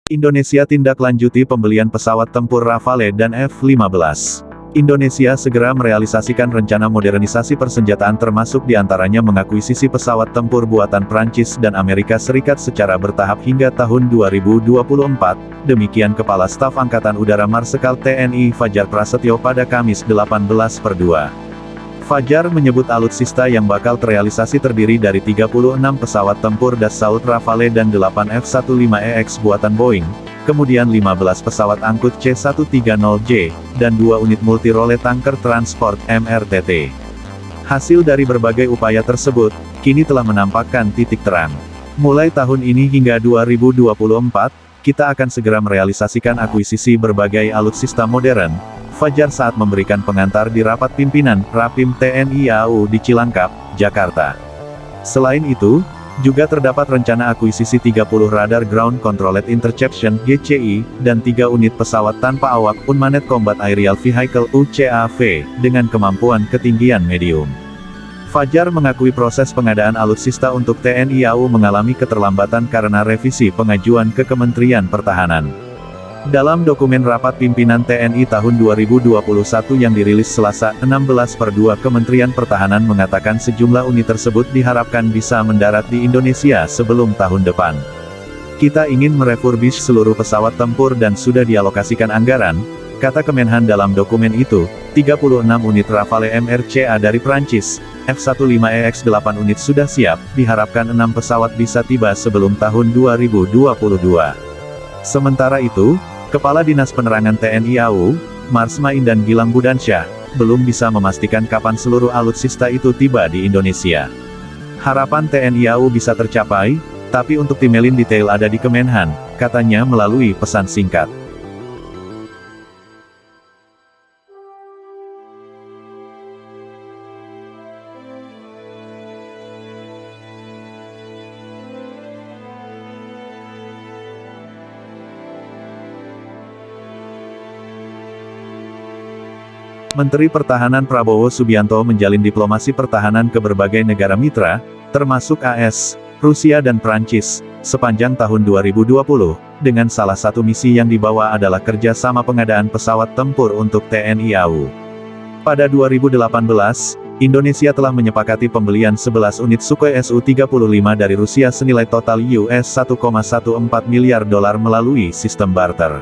Indonesia tindak lanjuti pembelian pesawat tempur Rafale dan F-15. Indonesia segera merealisasikan rencana modernisasi persenjataan termasuk diantaranya mengakuisisi pesawat tempur buatan Prancis dan Amerika Serikat secara bertahap hingga tahun 2024, demikian Kepala Staf Angkatan Udara Marsikal TNI Fajar Prasetyo pada Kamis 18/2. Fajar menyebut alutsista yang bakal terrealisasi terdiri dari 36 pesawat tempur Dassault Rafale dan 8 F-15EX buatan Boeing, kemudian 15 pesawat angkut C-130J, dan 2 unit multi-role tanker transport MRTT. Hasil dari berbagai upaya tersebut, kini telah menampakkan titik terang. Mulai tahun ini hingga 2024, kita akan segera merealisasikan akuisisi berbagai alutsista modern, Fajar saat memberikan pengantar di rapat pimpinan Rapim TNI AU di Cilangkap, Jakarta. Selain itu, juga terdapat rencana akuisisi 30 radar Ground Controlled Interception (GCI) dan 3 unit pesawat tanpa awak Unmanned Combat Aerial Vehicle (UCAV) dengan kemampuan ketinggian medium. Fajar mengakui proses pengadaan alutsista untuk TNI AU mengalami keterlambatan karena revisi pengajuan ke Kementerian Pertahanan. Dalam dokumen rapat pimpinan TNI tahun 2021 yang dirilis Selasa, 16/2 Kementerian Pertahanan mengatakan sejumlah unit tersebut diharapkan bisa mendarat di Indonesia sebelum tahun depan. Kita ingin merefurbish seluruh pesawat tempur dan sudah dialokasikan anggaran, kata Kemenhan dalam dokumen itu. 36 unit Rafale MRCA dari Prancis, F-15EX 8 unit sudah siap, diharapkan 6 pesawat bisa tiba sebelum tahun 2022. Sementara itu, Kepala Dinas Penerangan TNI AU, Marsma Indan Gilang Budansyah, belum bisa memastikan kapan seluruh alutsista itu tiba di Indonesia. Harapan TNI AU bisa tercapai, tapi untuk timelin detail ada di Kemenhan, katanya melalui pesan singkat. Menteri Pertahanan Prabowo Subianto menjalin diplomasi pertahanan ke berbagai negara mitra, termasuk AS, Rusia dan Prancis, sepanjang tahun 2020, dengan salah satu misi yang dibawa adalah kerjasama pengadaan pesawat tempur untuk TNI AU. Pada 2018, Indonesia telah menyepakati pembelian 11 unit Sukhoi Su-35 dari Rusia senilai total US $1,14 miliar melalui sistem barter.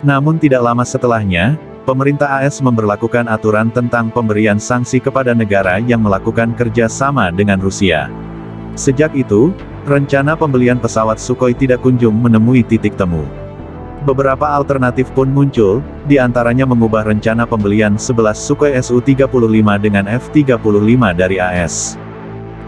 Namun tidak lama setelahnya, pemerintah AS memberlakukan aturan tentang pemberian sanksi kepada negara yang melakukan kerja sama dengan Rusia. Sejak itu, rencana pembelian pesawat Sukhoi tidak kunjung menemui titik temu. Beberapa alternatif pun muncul, di antaranya mengubah rencana pembelian 11 Sukhoi Su-35 dengan F-35 dari AS.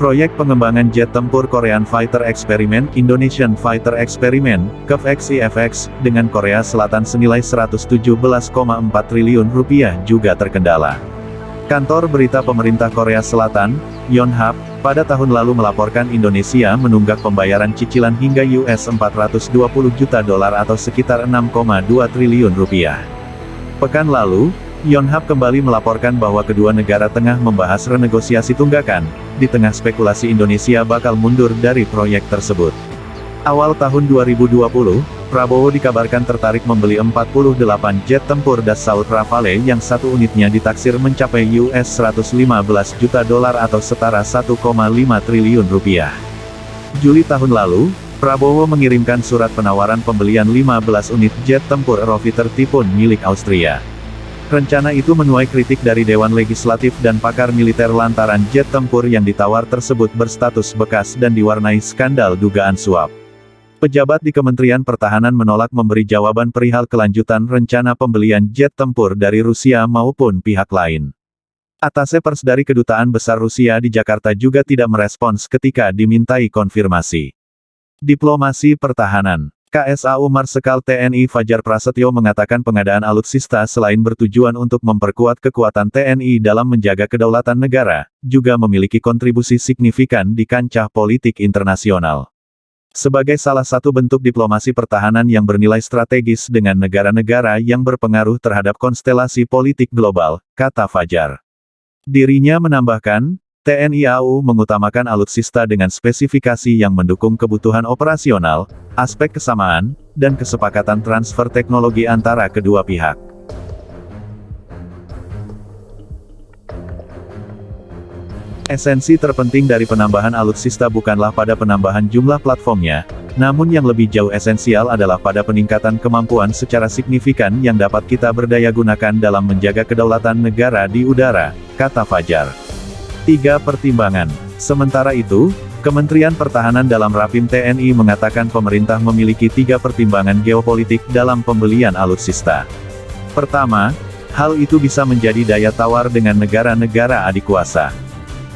Proyek pengembangan jet tempur Korean Fighter Experiment Indonesian Fighter Experiment, KFX-IFX, dengan Korea Selatan senilai Rp117,4 triliun juga terkendala. Kantor berita pemerintah Korea Selatan, Yonhap, pada tahun lalu melaporkan Indonesia menunggak pembayaran cicilan hingga US $420 juta atau sekitar Rp6,2 triliun. Pekan lalu, Yonhap kembali melaporkan bahwa kedua negara tengah membahas renegosiasi tunggakan, di tengah spekulasi Indonesia bakal mundur dari proyek tersebut. Awal tahun 2020, Prabowo dikabarkan tertarik membeli 48 jet tempur Dassault Rafale yang satu unitnya ditaksir mencapai US $115 juta atau setara Rp1,5 triliun. Juli tahun lalu, Prabowo mengirimkan surat penawaran pembelian 15 unit jet tempur Eurofighter Typhoon milik Austria. Rencana itu menuai kritik dari Dewan Legislatif dan pakar militer lantaran jet tempur yang ditawar tersebut berstatus bekas dan diwarnai skandal dugaan suap. Pejabat di Kementerian Pertahanan menolak memberi jawaban perihal kelanjutan rencana pembelian jet tempur dari Rusia maupun pihak lain. Atasé Pers dari Kedutaan Besar Rusia di Jakarta juga tidak merespons ketika dimintai konfirmasi. Diplomasi Pertahanan. KSAU Marsekal TNI Fajar Prasetyo mengatakan pengadaan alutsista selain bertujuan untuk memperkuat kekuatan TNI dalam menjaga kedaulatan negara, juga memiliki kontribusi signifikan di kancah politik internasional. Sebagai salah satu bentuk diplomasi pertahanan yang bernilai strategis dengan negara-negara yang berpengaruh terhadap konstelasi politik global, kata Fajar. Dirinya menambahkan, TNI AU mengutamakan alutsista dengan spesifikasi yang mendukung kebutuhan operasional, aspek kesamaan, dan kesepakatan transfer teknologi antara kedua pihak. Esensi terpenting dari penambahan alutsista bukanlah pada penambahan jumlah platformnya, namun yang lebih jauh esensial adalah pada peningkatan kemampuan secara signifikan yang dapat kita berdaya gunakan dalam menjaga kedaulatan negara di udara, kata Fajar. 3 pertimbangan. Sementara itu, Kementerian Pertahanan dalam Rapim TNI mengatakan pemerintah memiliki 3 pertimbangan geopolitik dalam pembelian alutsista. Pertama, hal itu bisa menjadi daya tawar dengan negara-negara adikuasa.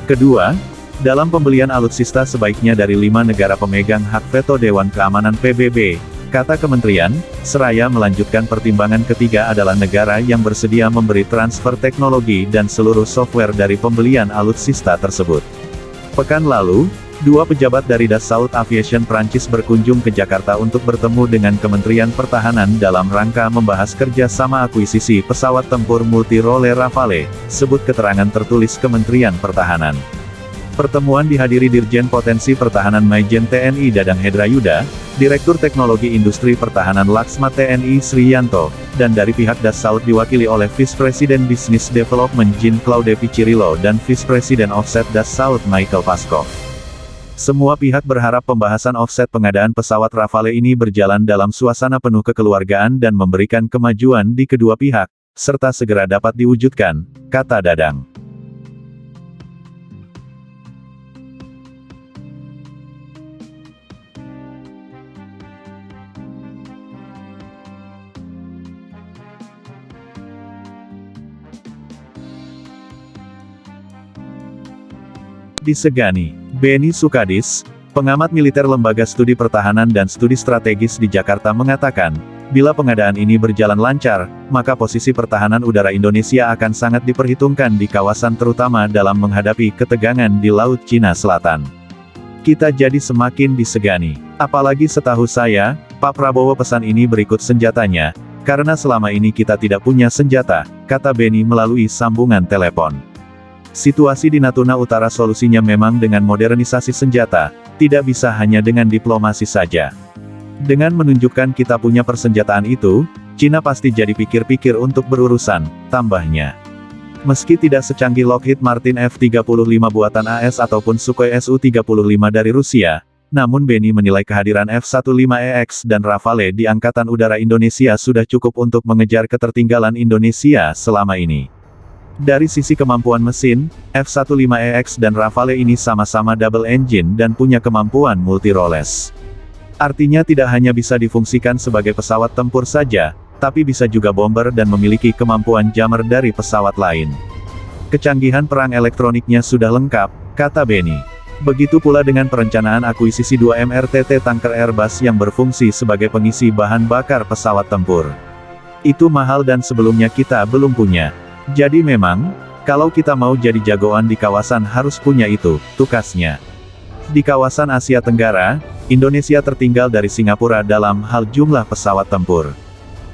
Kedua, dalam pembelian alutsista sebaiknya dari 5 negara pemegang hak veto Dewan Keamanan PBB, kata kementerian, seraya melanjutkan pertimbangan ketiga adalah negara yang bersedia memberi transfer teknologi dan seluruh software dari pembelian alutsista tersebut. Pekan lalu, 2 pejabat dari Dassault Aviation Prancis berkunjung ke Jakarta untuk bertemu dengan Kementerian Pertahanan dalam rangka membahas kerjasama akuisisi pesawat tempur multi-role Rafale, sebut keterangan tertulis Kementerian Pertahanan. Pertemuan dihadiri Dirjen Potensi Pertahanan Maijen TNI Dadang Hedrayuda, Direktur Teknologi Industri Pertahanan Laksma TNI Sriyanto, dan dari pihak Dassault diwakili oleh Vice President Business Development Jean-Claude Piccirillo dan Vice President Offset Dassault Michael Paskov. Semua pihak berharap pembahasan offset pengadaan pesawat Rafale ini berjalan dalam suasana penuh kekeluargaan dan memberikan kemajuan di kedua pihak, serta segera dapat diwujudkan, kata Dadang. Disegani. Beni Sukadis, pengamat militer Lembaga Studi Pertahanan dan Studi Strategis di Jakarta mengatakan, bila pengadaan ini berjalan lancar, maka posisi pertahanan udara Indonesia akan sangat diperhitungkan di kawasan terutama dalam menghadapi ketegangan di Laut Cina Selatan. Kita jadi semakin disegani. Apalagi setahu saya, Pak Prabowo pesan ini berikut senjatanya, karena selama ini kita tidak punya senjata, kata Beni melalui sambungan telepon. Situasi di Natuna Utara solusinya memang dengan modernisasi senjata, tidak bisa hanya dengan diplomasi saja. Dengan menunjukkan kita punya persenjataan itu, Cina pasti jadi pikir-pikir untuk berurusan, tambahnya. Meski tidak secanggih Lockheed Martin F-35 buatan AS ataupun Sukhoi Su-35 dari Rusia, namun Beni menilai kehadiran F-15EX dan Rafale di Angkatan Udara Indonesia sudah cukup untuk mengejar ketertinggalan Indonesia selama ini. Dari sisi kemampuan mesin, F-15EX dan Rafale ini sama-sama double engine dan punya kemampuan multi-roles. Artinya tidak hanya bisa difungsikan sebagai pesawat tempur saja, tapi bisa juga bomber dan memiliki kemampuan jammer dari pesawat lain. Kecanggihan perang elektroniknya sudah lengkap, kata Beni. Begitu pula dengan perencanaan akuisisi 2 MRTT tanker Airbus yang berfungsi sebagai pengisi bahan bakar pesawat tempur. Itu mahal dan sebelumnya kita belum punya. Jadi memang, kalau kita mau jadi jagoan di kawasan harus punya itu, tukasnya. Di kawasan Asia Tenggara, Indonesia tertinggal dari Singapura dalam hal jumlah pesawat tempur.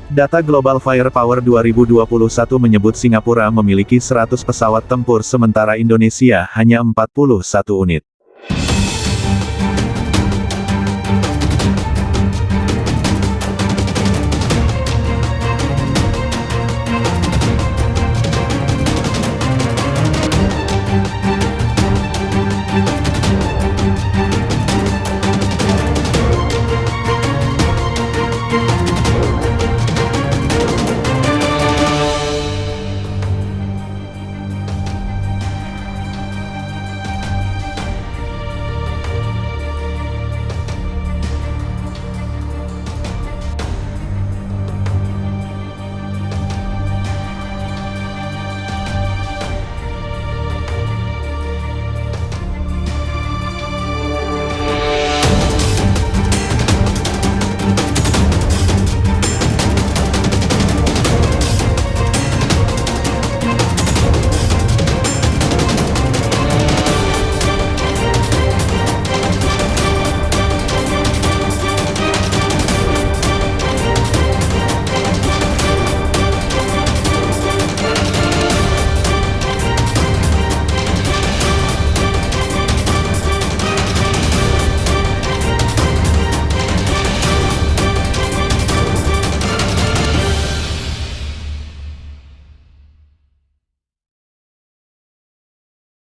Data Global Firepower 2021 menyebut Singapura memiliki 100 pesawat tempur sementara Indonesia hanya 41 unit.